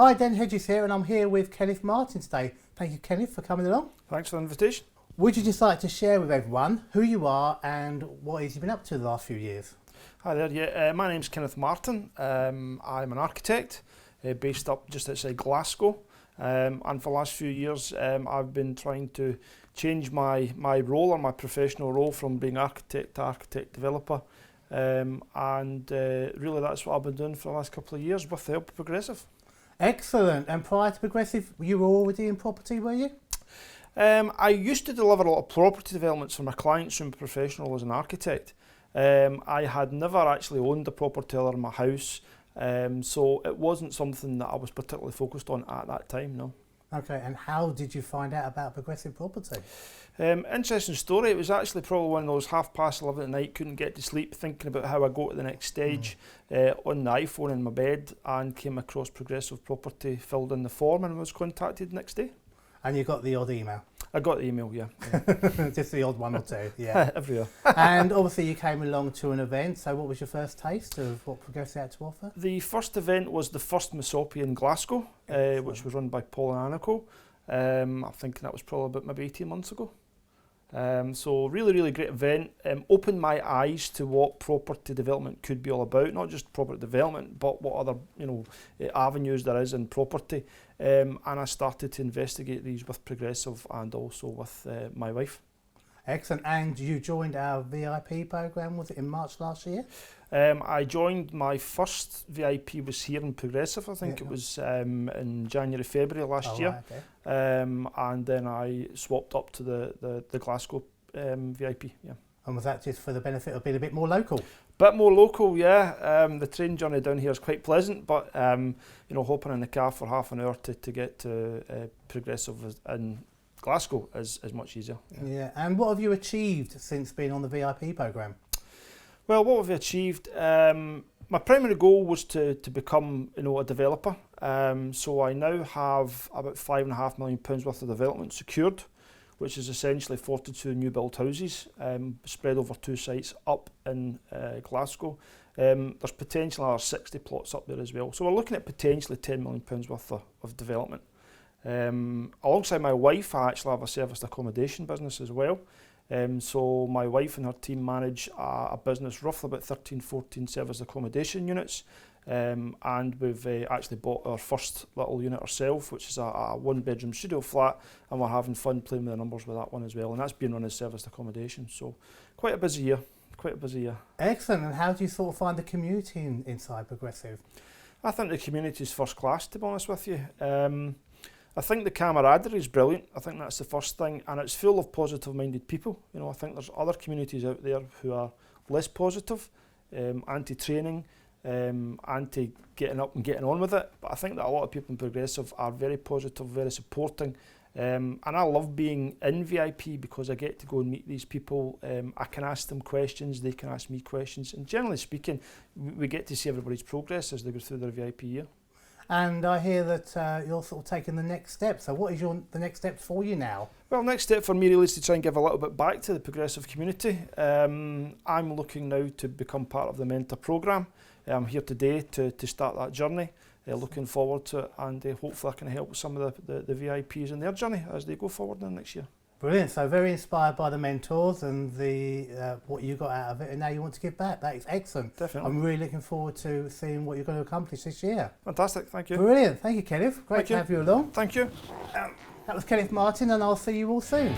Hi, Dan Hedges here, and I'm here with Kenneth Martin today. Thank you, Kenneth, for coming along. Thanks for the invitation. Would you just like to share with everyone who you are and what you've been up to the last few years? Hi there, my name's Kenneth Martin. I'm an architect based up just outside Glasgow, and for the last few years I've been trying to change my role or my professional role from being architect to architect developer, and really that's what I've been doing for the last couple of years with the help of Progressive. Excellent. And prior to Progressive, you were already in property, were you? I used to deliver a lot of property developments for my clients who were professional as an architect. I had never actually owned a property other than my house, so it wasn't something that I was particularly focused on at that time, no. Okay, and how did you find out about Progressive Property? Interesting story. It was actually probably one of those 11:30 at night, couldn't get to sleep, thinking about how I go to the next stage on the iPhone in my bed, and came across Progressive Property, filled in the form and was contacted the next day. And you got the odd email? I got the email, yeah. Just the odd one or two, yeah. Every year. And obviously you came along to an event, so what was your first taste of what Progressive had to offer? The first event was the first Misopi in Glasgow, which was run by Paul and Aniko. I think that was probably about maybe 18 months ago. So really great event, opened my eyes to what property development could be all about, not just property development, but what other avenues there is in property, and I started to investigate these with Progressive and also with my wife. Excellent. And you joined our VIP programme, was it in March last year? I joined, my first VIP was here in Progressive, I think it was in January, February last year. Right, okay. And then I swapped up to the Glasgow VIP, yeah. And was that just for the benefit of being a bit more local? Bit more local, yeah. The train journey down here is quite pleasant, but hopping in the car for half an hour to get to Progressive in Glasgow is much easier. Yeah, and what have you achieved since being on the VIP programme? Well, what have we achieved? My primary goal was to become a developer. So I now have about £5.5 million worth of development secured, which is essentially 42 new build houses spread over 2 sites up in Glasgow. There's potentially another 60 plots up there as well. So we're looking at potentially £10 million worth of development. Alongside my wife, I actually have a serviced accommodation business as well. So my wife and her team manage a business roughly about 13-14 serviced accommodation units, and we've actually bought our first little unit ourselves, which is a 1-bedroom studio flat, and we're having fun playing with the numbers with that one as well, and that's being run as serviced accommodation. So quite a busy year. Excellent. And how do you sort of find the community inside Progressive? I think the community is first class, to be honest with you. I think the camaraderie is brilliant. I think that's the first thing, and it's full of positive-minded people. I think there's other communities out there who are less positive, anti-training, anti-getting up and getting on with it. But I think that a lot of people in Progressive are very positive, very supporting, and I love being in VIP because I get to go and meet these people. I can ask them questions, they can ask me questions, and generally speaking, we get to see everybody's progress as they go through their VIP year. And I hear that you're sort of taking the next step. So what is the next step for you now? Well, next step for me really is to try and give a little bit back to the Progressive community. I'm looking now to become part of the mentor programme. I'm here today to start that journey. Looking forward to it, and hopefully I can help some of the VIPs in their journey as they go forward in the next year. Brilliant. So very inspired by the mentors and what you got out of it, and now you want to give back. That is excellent. Definitely. I'm really looking forward to seeing what you're going to accomplish this year. Fantastic. Thank you. Brilliant. Thank you, Kenneth. Great to have you along. Thank you. That was Kenneth Martin, and I'll see you all soon.